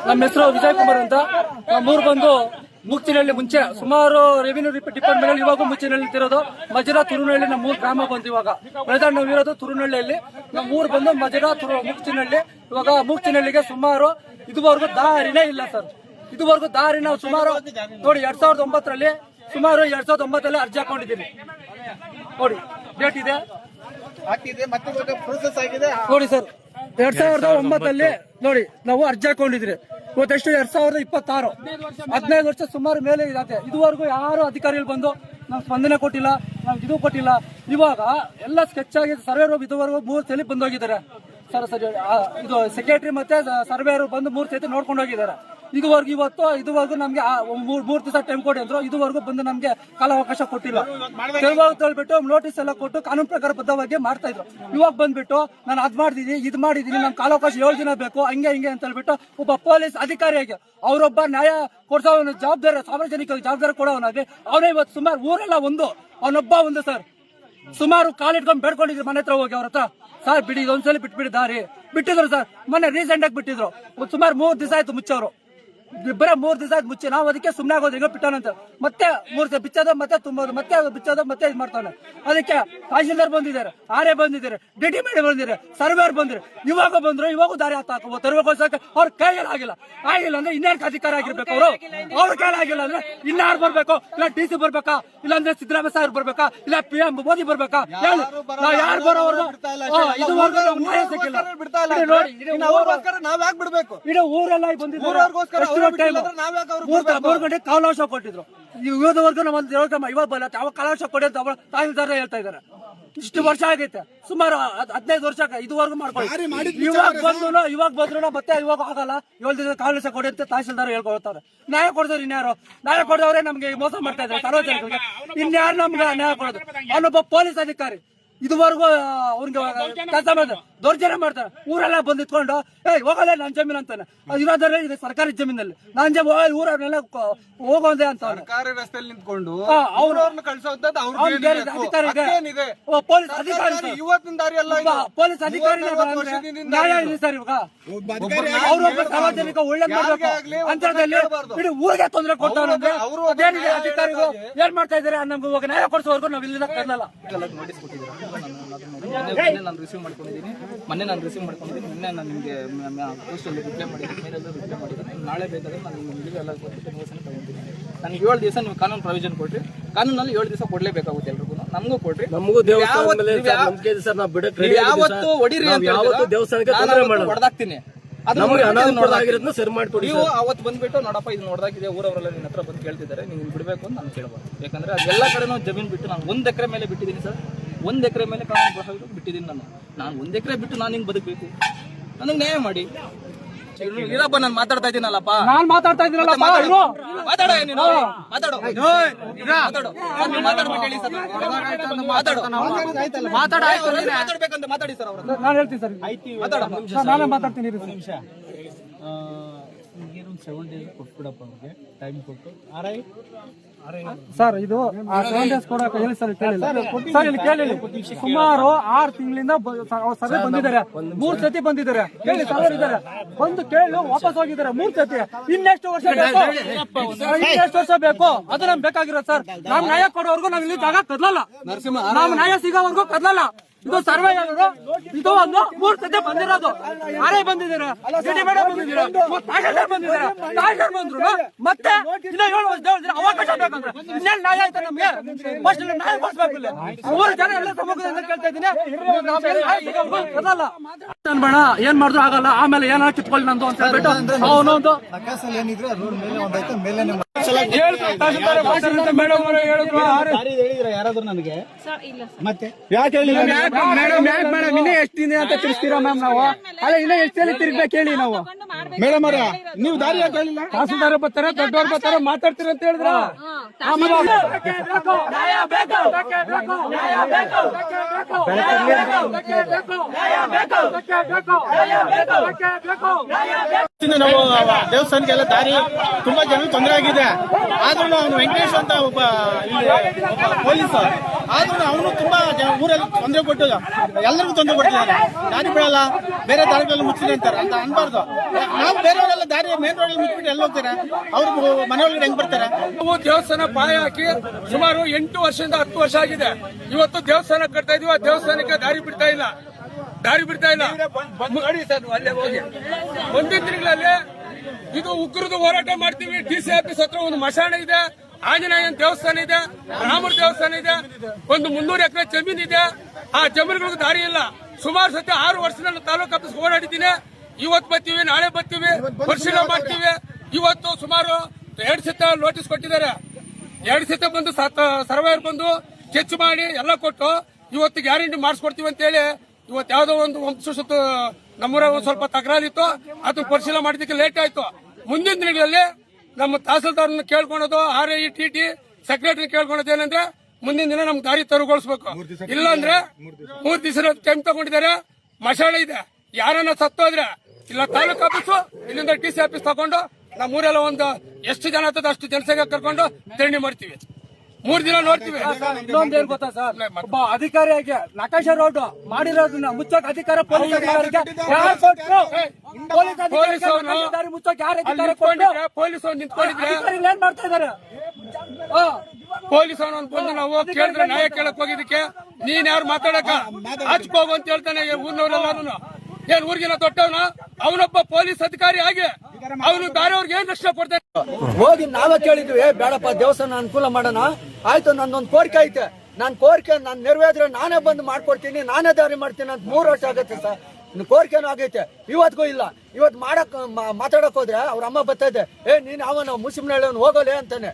ನಮ್ಮ ಹೆಸರು ವಿಜಯ್ ಕುಮಾರ್ ಅಂತ. ನಮ್ಮೂರು ಬಂದು ಮುಕ್ಚಿನಹಳ್ಳಿ. ಮುಂಚೆ ಸುಮಾರು ರೆವಿನ್ಯೂ ಡಿಪಾರ್ಟ್ಮೆಂಟ್ ಅಲ್ಲಿ ಇವಾಗ ಮುಚ್ಚಿನಹಳ್ಳಿ ಇರೋದು. ಮಜರಾ ತುರುನಹಳ್ಳಿ ನಮ್ಮೂರು ಗ್ರಾಮ ಬಂತು. ಇವಾಗ ಪ್ರೆಸೆಂಟ್ ನಾವು ಇರೋದು ತುರುನಹಳ್ಳಿಯಲ್ಲಿ. ನಮ್ಮೂರು ಬಂದು ಮಜರಾ ಮುಕ್ಚಿನಹಳ್ಳಿ. ಇವಾಗ ಮುಕ್ಚಿನಹಳ್ಳಿಗೆ ಸುಮಾರು ಇದುವರೆಗೂ ದಾರಿನೇ ಇಲ್ಲ ಸರ್. ಇದುವರೆಗೂ ದಾರಿ ನಾವು ಸುಮಾರು ನೋಡಿ 2009ರಲ್ಲಿ ಸುಮಾರು 2009ರಲ್ಲಿ ಅರ್ಜಿ ಹಾಕೊಂಡಿದ್ದೀವಿ. ನೋಡಿ ಡೇಟ್ ಇದೆ ನೋಡಿ ಸರ್. 2009ರಲ್ಲಿ ನೋಡಿ ನಾವು ಅರ್ಜಿ ಹಾಕೊಂಡಿದ್ರಿ. ಇವತ್ತೆಷ್ಟು 2026, 15 ವರ್ಷ ಸುಮಾರು ಮೇಲೆ ಇದೆ. ಇದುವರೆಗೂ ಯಾರು ಅಧಿಕಾರಿಗಳು ಬಂದು ನಾವು ಸ್ಪಂದನೆ ಕೊಟ್ಟಿಲ್ಲ, ನಾವು ಇದು ಕೊಟ್ಟಿಲ್ಲ. ಇವಾಗ ಎಲ್ಲ ಸ್ಕೆಚ್ ಆಗಿ ಸರ್ವೇರ್ ಇದುವರೆಗೂ 3 ಸಲ ಬಂದು ಹೋಗಿದ್ದಾರೆ ಸರ್. ಇದು ಸೆಕ್ರೆಟರಿ ಮತ್ತೆ ಸರ್ವೇರ್ ಬಂದು 3 ಸತಿ ನೋಡ್ಕೊಂಡು ಹೋಗಿದ್ದಾರೆ. ಇದುವರೆಗೂ ನಮ್ಗೆ 3 ದಿವಸ ಟೈಮ್ ಕೊಡಿ ಅಂದ್ರು. ಇದುವರೆಗೂ ಬಂದು ನಮ್ಗೆ ಕಾಲಾವಕಾಶ ಕೊಟ್ಟಿಲ್ಲ. ತಳ್ಬಿಟ್ಟು ನೋಟಿಸ್ ಎಲ್ಲ ಕೊಟ್ಟು ಕಾನೂನು ಪ್ರಕಾರ ಬದ್ಧವಾಗಿ ಮಾಡ್ತಾ ಇದ್ರು. ಇವಾಗ ಬಂದ್ಬಿಟ್ಟು ನಾನು ಅದ್ ಮಾಡಿದೀನಿ, ಇದು ಮಾಡಿದೀನಿ, ನಮ್ ಕಾಲಾವಕಾಶ 7 ದಿನ ಬೇಕು, ಹಂಗೆ ಅಂತ ಹೇಳ್ಬಿಟ್ಟು ಒಬ್ಬ ಪೊಲೀಸ್ ಅಧಿಕಾರಿಯಾಗಿ ಅವರೊಬ್ಬ ನ್ಯಾಯ ಕೊಡ್ಸೋ ಜವಾಬ್ದಾರಿ, ಸಾರ್ವಜನಿಕ ಜವಾಬ್ದಾರಿ ಕೊಡೋನಾಗಿ ಅವನೇ ಇವತ್ತು ಸುಮಾರು ಊರೆಲ್ಲ ಅವನೊಬ್ಬ ಸರ್. ಸುಮಾರು ಕಾಲಿಟ್ಕೊಂಡ್ ಬೇಡ್ಕೊಂಡಿದ್ರು ಮನೆ ಹತ್ರ ಹೋಗಿ ಅವ್ರ ಹತ್ರ. ಸರ್ ಬಿಡಿ, ಇದೊಂದ್ಸಲಿ ಬಿಟ್ಬಿಡಿ ದಾರಿ. ಬಿಟ್ಟಿದ್ರು ಸರ್. ಮೊನ್ನೆ ರೀಸೆಂಟ್ ಆಗಿ ಬಿಟ್ಟಿದ್ರು. ಸುಮಾರು 3 ದಿವಸ ಆಯ್ತು ಮುಚ್ಚವ್ರು. ಬರೀ 3 ದಿವಸ ಆಯ್ತು ಮುಚ್ಚಿ. ನಾವು ಅದಕ್ಕೆ ಸುಮ್ಮನೆ ಆಗೋದು. ಈಗ ಬಿಟ್ಟವನಂತ ಮತ್ತೆ 3 ದಿವಸ ಬಿಚ್ಚೋದು, ಮತ್ತೆ ತುಂಬೋದು, ಮತ್ತೆ ಬಿಚ್ಚೋದು, ಮತ್ತೆ ಇದು ಮಾಡ್ತಾನೆ. ಅದಕ್ಕೆ ತಹಶೀಲ್ದಾರ್ ಬಂದಿದ್ದಾರೆ, ಆರ್ಎ ಬಂದಿದ್ದಾರೆ, ಡಿಟಿ ಮಾಡಿ ಬಂದಿದ್ದಾರೆ, ಸರ್ವೇರ್ ಬಂದ್ರೆ ಇವಾಗ ಬಂದ್ರು. ಇವಾಗೂ ದಾರಿ ಹಾಕೋ ತರಬೇಕೋಸಕ್ಕೆ ಅವ್ರ ಕೈಯಲ್ಲಿ ಆಗಿಲ್ಲ ಅಂದ್ರೆ ಇನ್ನೇನು ಅಧಿಕಾರ ಆಗಿರ್ಬೇಕು ಅವರು. ಅವ್ರ ಕೈಲಿ ಆಗಿಲ್ಲ ಅಂದ್ರೆ ಇನ್ನಾರು ಬರ್ಬೇಕು? ಇಲ್ಲ DC ಬರ್ಬೇಕಾ? ಇಲ್ಲ ಅಂದ್ರೆ ಸಿದ್ದರಾಮಯ್ಯ ಸಾಹೇಬ್ ಬರ್ಬೇಕಾ? ಇಲ್ಲ PM ಮೋದಿ ಬರ್ಬೇಕಾ? ಯಾರು ಬರೋವರೆಗೂ ಇದುವರೆಗೂ ನ್ಯಾಯ ಸಿಕ್ಕಿಲ್ಲ. ನಾವ್ ಯಾಕೆ ಬಿಡ್ಬೇಕು? ಇಡೀ ಊರೆಲ್ಲ ಬಂದಿದ್ದಾರೆ. 3 ಗಂಟೆ ಕಾಲಾವಕಾಶ ಕೊಟ್ಟಿದ್ರು. ಇವತ್ತವರೆಗೂ ನಮ್ಮ ಇವಾಗ ಬಲ್ಲ ಯಾವ ಕಾಲಾವಕಾಶ ಕೊಡಿ ಅಂತ ತಹಸೀಲ್ದಾರ್ ಹೇಳ್ತಾ ಇದಾರೆ. ಇಷ್ಟು ವರ್ಷ ಆಗೈತೆ, ಸುಮಾರು 15 ವರ್ಷ ಇದುವರೆಗೂ ಮಾಡ್ಕೊಳ್ಳಿ. ಇವಾಗ ಬಂದ್ರು ಮತ್ತೆ ಇವಾಗ ಆಗಲ್ಲ. 7 ದಿನ ಕಾಲಾವಕಾಶ ಕೊಡಿ ಅಂತ ತಹಸೀಲ್ದಾರ್ ಹೇಳ್ಕೊಳ್ತಾರೆ. ನ್ಯಾಯ ಕೊಡ್ದವ್ರು ಇನ್ಯಾರು? ನ್ಯಾಯ ಕೊಡದವ್ರೆ ನಮ್ಗೆ ಮೋಸ ಮಾಡ್ತಾ ಇದ್ದಾರೆ ಸಾರ್ವಜನಿಕರಿಗೆ. ಇನ್ಯಾರು ನಮ್ಗೆ ನ್ಯಾಯ ಕೊಡೋದು? ಅವನೊಬ್ಬ ಪೊಲೀಸ್ ಅಧಿಕಾರಿ ಇದುವರೆಗೂ ಅವ್ರಿಗೆ ಕೆಲಸ ಮಾಡ್ತಾರೆ, ದೌರ್ಜನ್ಯ ಮಾಡ್ತಾರೆ. ಊರೆಲ್ಲ ಬಂದು ಇಟ್ಕೊಂಡು ಹೋಗಲ್ಲ ನನ್ನ ಜಮೀನು ಅಂತಾನೆ. ಇರೋದ್ರೆ ಇದೆ ಸರ್ಕಾರಿ ಜಮೀನಲ್ಲಿ. ನಾನ್ ಊರನ್ನೆಲ್ಲ ಹೋಗೋದೆ ಅಂತ ಸರ್ಕಾರಿ ರಸ್ತೆಯಲ್ಲಿ ನಿಂತ್ಕೊಂಡು ಪೊಲೀಸ್ ಅಧಿಕಾರಿ ಇವತ್ತಿನ ದಾರಿ ಅಲ್ಲ, ಪೊಲೀಸ್ ಅಧಿಕಾರಿ ನ್ಯಾಯ ಇದೆ ಸರ್. ಇವಾಗ ಅವ್ರೊಬ್ಬ ಸಾರ್ವಜನಿಕ ಒಳ್ಳೆ ಅಂತರದಲ್ಲಿ ಇಡೀ ಊರಿಗೆ ತೊಂದರೆ ಕೊಡ್ತಾವ್ರೆ. ಅದೇನಿದೆ ಅಧಿಕಾರಿಗಳು ಏನ್ ಮಾಡ್ತಾ ಇದಾರೆ? ನಮ್ಗೆ ಇವಾಗ ನ್ಯಾಯ ಕೊಡಿಸೋವರೆಗೂ ನಾವ್ ಇಲ್ಲಿಂದ ಕರ್ನಲ್ಲ. ನಾನು ರಿಸೀವ್ ಮಾಡ್ಕೊಂಡಿದ್ದೀನಿ. ಮೊನ್ನೆ ನಾನು ನಿಮಗೆ ಪೋಸ್ಟಲ್ಲಿ ರಿಪ್ಲೈ ಮಾಡಿದ್ದೀನಿ, ಮೇಲೆಲ್ಲ ರಿಪ್ಲೈ ಮಾಡಿದ್ದೀನಿ. ನಾಳೆ ಬೇಕಾದ್ರೆ ನಾನು ನಿಮಗೆ ಎಲ್ಲ ನೋಟ್ಸನ್ನು ತಗೊಂತೀನಿ. ನನಗೆ 7 ದಿವಸ ನೀವು ಕಾನೂನು ಪ್ರಾವಿಷನ್ ಕೊಟ್ರಿ. ಕಾನೂನಲ್ಲಿ 7 ದಿವಸ ಕೊಡ್ಲೇಬೇಕಾಗುತ್ತೆ ಎಲ್ರಿಗೂ. ನಮಗೂ ಕೊಡ್ರಿ. ಯಾವತ್ತು ಹೊಡಿರಿ ಹೊಡೆದಾಕ್ತೀನಿ. ನೀವು ಅವತ್ತು ಬಂದ್ಬಿಟ್ಟು ನೋಡಪ್ಪ ಇದು ನೋಡ್ದಾಗಿದೆ, ಊರವರೆಲ್ಲ ನಿನ್ನ ಹತ್ರ ಬಂದು ಕೇಳ್ತಿದ್ದಾರೆ, ನೀವು ಬಿಡಬೇಕು ಅಂತ ನಾನು ಕೇಳ್ಬೋದು. ಯಾಕಂದ್ರೆ ಅದೆಲ್ಲ ಕಡೆನೂ ಜಮೀನು ಬಿಟ್ಟು ನಾನು 1 ಎಕರೆ ಮೇಲೆ ಬಿಟ್ಟಿದ್ದೀನಿ ಸರ್. 1 ಎಕರೆ ಮೇಲೆ ಕಾನೂನು ಪ್ರಕಾರ ಬಿಟ್ಟಿದ್ದೀನಿ. ನಾನು 1 ಎಕರೆ ಬಿಟ್ಟು ನಾನು ಹಿಂಗೆ ಬದುಕಬೇಕು. ನನಗೆ ನ್ಯಾಯ ಮಾಡಿ. ಇರಪ್ಪ, ನಾನು ಮಾತಾಡ್ತಾ ಇದ್ದೀನಲ್ಲಪ್ಪ. ನಾನ್ ಮಾತಾಡ್ತಾ ಇದ್ದೀನಲ್ಲ, ಮಾತಾಡೋ ನೀನು. ಮಾತಾಡ್ಬೇಕು ಹೇಳಿ ಸರ್. ಮಾತಾಡ್ಬೇಕಂತ ಮಾತಾಡಿ ಸರ್. ಅವ್ರು ನಾನು ಹೇಳ್ತೀನಿ ಸರ್. ನಾನೇ ಮಾತಾಡ್ತೀನಿ. 7 days ಕೊಟ್ಬಿಡಪ್ಪ ಅವ್ರಿಗೆ ಟೈಮ್ ಕೊಟ್ಟು. ಸರ್ ಇದು 7 days ಕೊಡಕ್ಕೆ ಹೇಳಿ ಸರ್. ಸರ್ ಇಲ್ಲಿ ಕೇಳಿ, ಸುಮಾರು 6 ತಿಂಗಳಿಂದ ಸಭೆ ಬಂದಿದ್ದಾರೆ. 3 ಸತಿ ಬಂದಿದ್ದಾರೆ. ಕೇಳಿ ಸರ್ ಇದ್ದಾರೆ, ಬಂದು ಕೇಳಿ ವಾಪಸ್ ಹೋಗಿದ್ದಾರೆ 3 ಸತಿ. ಇನ್ನೆಷ್ಟು ವರ್ಷ ಬೇಕು? ಅದು ನಮ್ಗೆ ಬೇಕಾಗಿರೋದು ಸರ್. ನಾವ್ ನ್ಯಾಯ ಕೊಡೋವರೆಗೂ ನಾವ್ ಇಲ್ಲಿ ಜಾಗ ಕದ್ಲಲ್ಲ. ನಾವ್ ನ್ಯಾಯ ಸಿಗೋವರೆಗೂ ಕದ್ಲಲ್ಲ. ಇದು ಸರ್ವೆ ಇದು ಒಂದು 3 ಸತಿ ಬಂದಿರೋದು. ಯಾರೇ ಬಂದಿದ್ದಾರೆ, ಬಂದ್ರು ಮತ್ತೆ ಇನ್ನ 7 ವರ್ಷ ಅವಕಾಶ ಬೇಕಂದ್ರೆ ಇನ್ನೇನು ನ್ಯಾಯ ಆಯ್ತಾ ನಮ್ಗೆ? ಫಸ್ಟ್ ನ್ಯಾಯ ಕೊಡ್ಸ್ಬೇಕು. ಇಲ್ಲಿ 3 ಜನ ಎಲ್ಲ ಸಮ್ಮುಖದಿಂದ ಕೇಳ್ತಾ ಇದ್ದೀನಿ. ಬೇಡ, ಏನ್ ಮಾಡಿದ್ರು ಆಗಲ್ಲ. ಆಮೇಲೆ ಏನಾರ ಕಿತ್ಕೊಳ್ಳಿ ನಂದು ಅಂತ ಹೇಳ್ಬಿಟ್ಟು ಅವನೊಂದು ಯಾರಾದ್ರೂ ನನಗೆ ಮತ್ತೆ ಯಾಕೆ ಹೇಳಿ ಮೇಡಮ್ ಇನ್ನೇ ಎಷ್ಟು ದಿನ ಅಂತ ತಿರ್ಸ್ತೀರಾ ಮ್ಯಾಮ್? ನಾವು ಅಲ್ಲ ಇನ್ನೇ ಎಷ್ಟು ಸಲ ತಿರ್ಗ್ಬೇಕು ಹೇಳಿ ನಾವು? ಮೇಡಮ್ ಅವರ ನೀವು ದಾರಿ ಯಾಕೆ ಹೇಳಿಲ್ಲ? ತಹಸೀಲ್ದಾರ್ ಬರ್ತಾರೆ, ದೊಡ್ಡವ್ರು ಬರ್ತಾರೆ, ಮಾತಾಡ್ತೀರ ಅಂತ ಹೇಳಿದ್ರ. ನಾವು ದೇವಸ್ಥಾನಕ್ಕೆಲ್ಲ ದಾರಿ ತುಂಬಾ ಜನ ತೊಂದರೆ ಆಗಿದೆ. ಆದ್ರೂ ಅವನು ವೆಂಕಟೇಶ್ ಅಂತ ಒಬ್ಬ ಪೊಲೀಸ್ ಆದ್ರೂ ಅವನು ತುಂಬಾ ಊರಲ್ಲಿ ತೊಂದರೆ ಕೊಟ್ಟು ಎಲ್ಲರಿಗೂ ತೊಂದರೆ ಕೊಡ್ತಿದ್ದಾನೆ. ದಾರಿ ಬಿಡಲ್ಲ, ಬೇರೆ ದಾರಿಗಳಲ್ಲಿ ಮುಚ್ಚಿದೆ ಅಂತಾರೆ ಅಂತ ಅನ್ಬಾರ್ದು. ನಾವು ಬೇರೆಯವರೆಲ್ಲ ದಾರಿ ಮೇನ್ ರೋಡ್ ಮುಚ್ಚಿಬಿಟ್ಟು ಎಲ್ಲ ಹೋಗ್ತಾರೆ, ಅವ್ರು ಮನೆಯೊಳಗಡೆ ಹೆಂಗ್ ಬರ್ತಾರೆ? ನಾವು ದೇವಸ್ಥಾನ ಪಾಯ ಹಾಕಿ ಸುಮಾರು 8 ವರ್ಷದಿಂದ 10 ವರ್ಷ ಆಗಿದೆ. ಇವತ್ತು ದೇವಸ್ಥಾನ ಕಟ್ತಾ ಇದೀವಿ, ಆ ದೇವಸ್ಥಾನಕ್ಕೆ ದಾರಿ ಬಿಡ್ತಾ ಇಲ್ಲ. ಮುಂದಿನ ದಿನಗಳಲ್ಲಿ ಇದು ಉಗ್ರದು ಹೋರಾಟ ಮಾಡ್ತೀವಿ. ಡಿಸಿ ಆಫೀಸ್ ಹತ್ರ ಒಂದು ಮಶಾಣ ಇದೆ, ಆಂಜನೇಯನ ದೇವಸ್ಥಾನ ಇದೆ, ರಾಮರ ದೇವಸ್ಥಾನ ಇದೆ, ಒಂದು 300 ಎಕರೆ ಜಮೀನ್ ಇದೆ. ಆ ಜಮೀನುಗಳಿಗೆ ದಾರಿ ಇಲ್ಲ. ಸುಮಾರು ಸತಿ 6 ವರ್ಷದಿಂದ ತಾಲೂಕು ಆಫೀಸ್ ಓಡಾಡಿದ್ದೀನಿ. ಇವತ್ತು ಬರ್ತೀವಿ, ನಾಳೆ ಬರ್ತೀವಿ, ಪರಿಶೀಲನೆ ಮಾಡ್ತೀವಿ. ಇವತ್ತು ಸುಮಾರು 2 ಸತ ನೋಟಿಸ್ ಕೊಟ್ಟಿದ್ದಾರೆ. 2 ಸತ ಬಂದು ಸರ್ವೇಯರ್ ಬಂದು ಚೆಕ್ ಮಾಡಿ ಎಲ್ಲ ಕೊಟ್ಟು ಇವತ್ತು ಗ್ಯಾರಂಟಿ ಮಾಡಿಸ್ಕೊಡ್ತೀವಿ ಅಂತ ಹೇಳಿ ಇವತ್ತು ಯಾವ್ದೋ ಒಂದು ಸುತ್ತು ನಮ್ಮೂರ ಒಂದು ಸ್ವಲ್ಪ ತಕರಾರಿತ್ತು, ಅದನ್ನ ಪರಿಶೀಲನೆ ಮಾಡಿದ್ದಕ್ಕೆ ಲೇಟ್ ಆಯ್ತು. ಮುಂದಿನ ದಿನಗಳಲ್ಲಿ ನಮ್ಮ ತಹಸೀಲ್ದಾರ್ನ ಕೇಳ್ಕೊಳೋದು, RI TT ಸೆಕ್ರೆಟರಿ ಕೇಳ್ಕೊಳೋದು ಏನಂದ್ರೆ ಮುಂದಿನ ದಿನ ನಮ್ಗೆ ದಾರಿ ತೆರವುಗೊಳಿಸಬೇಕು. ಇಲ್ಲಾಂದ್ರೆ 3 ದಿವಸ ಟೈಮ್ ತಗೊಂಡಿದ್ದಾರೆ. ಮಶಾಳೆ ಇದೆ, ಯಾರನ್ನ ಸತ್ತೋದ್ರೆ ಇಲ್ಲ ತಾಲೂಕು ಆಫೀಸು ಇಲ್ಲಿಂದ DC ಆಫೀಸ್ ತಗೊಂಡು ನಮ್ಮೂರೆಲ್ಲ ಒಂದು ಎಷ್ಟು ಜನ ಆಗ್ತದೆ ಅಷ್ಟು ಜನಸಂಖ್ಯೆ ಕರ್ಕೊಂಡು ಧರಣಿ ಮಾಡ್ತೀವಿ. 3 ದಿನ ನೋಡ್ತೀವಿ. ಇನ್ನೊಂದು ಏನ್ ಗೊತ್ತಾ ಸರ್, ಒಬ್ಬ ಅಧಿಕಾರಿಯಾಗಿ ನಕಾಶ ರೋಡ್ ಮಾಡಿರೋದನ್ನ ಮುಚ್ಚಕ್ ಅಧಿಕಾರ ಪೊಲೀಸ್ ಅಧಿಕಾರಿಗೆ ಯಾರು ಕೊಟ್ರು? ಪೊಲೀಸ್ ಅಧಿಕಾರಿ ಮುಚ್ಚಕ್ ಯಾರು ಅಧಿಕಾರ ಕೊಟ್ರು? ಪೊಲೀಸ್ ನಿಂತ್ಕೊಂಡಿದ್ರೆ ಅಧಿಕಾರಿಗಳು ಏನ್ ಮಾಡ್ತಾ ಇದಾರೆ? ಪೊಲೀಸ್ ಅವನು ಬಂದು ನಾವು ಕೇಳಿದ್ರೆ ನ್ಯಾಯ ಕೇಳಕ್ ಹೋಗಿದ್ದಕ್ಕೆ ನೀನ್ ಯಾರು ಮಾತಾಡಕ ಹಚ್ಕೋಗು ಅಂತ ಹೇಳ್ತಾನೆ ಊರಿನವರೆಲ್ಲಾರು. ಏನ್ ಊರಿಗಿನ ದೊಡ್ಡವನ ಅವನೊಬ್ಬ ಪೊಲೀಸ್ ಅಧಿಕಾರಿ ಆಗಿ ಅವನು ಬೇರೆಯವ್ರಿಗೆ ಏನ್ ರಕ್ಷಣೆ ಕೊಡ್ತಾನೆ? ಹೋಗಿ ನಾವೇ ಕೇಳಿದ್ವಿ, ಬೇಡಪ್ಪ ದೇವಸ್ಥಾನ ಅನುಕೂಲ ಮಾಡೋಣ. ಆಯ್ತು, ನಂದೊಂದು ಕೋರಿಕೆ ಐತೆ, ನಾನು ಕೋರಿಕೆ ನಾನು ನೆರವೇರಿದ್ರೆ ನಾನೇ ಬಂದು ಮಾಡ್ಕೊಡ್ತೀನಿ, ನಾನೇ ದಾರಿ ಮಾಡ್ತೀನಿ ಅಂತ 3 ವರ್ಷ ಆಗತ್ತೆ ಸರ್. ಕೋರಿಕೆನೂ ಆಗೈತೆ, ಇವತ್ತಿಗೂ ಇಲ್ಲ. ಇವತ್ತು ಮಾತಾಡಕ್ ಹೋದ್ರೆ ಅವ್ರ ಅಮ್ಮ ಬರ್ತಾ ಇದೆ, ನೀನ್ ಅವನು ಮುಸ್ಲಿಂ ಹೇಳೋನು ಹೋಗೋಲೆ ಅಂತಾನೆ.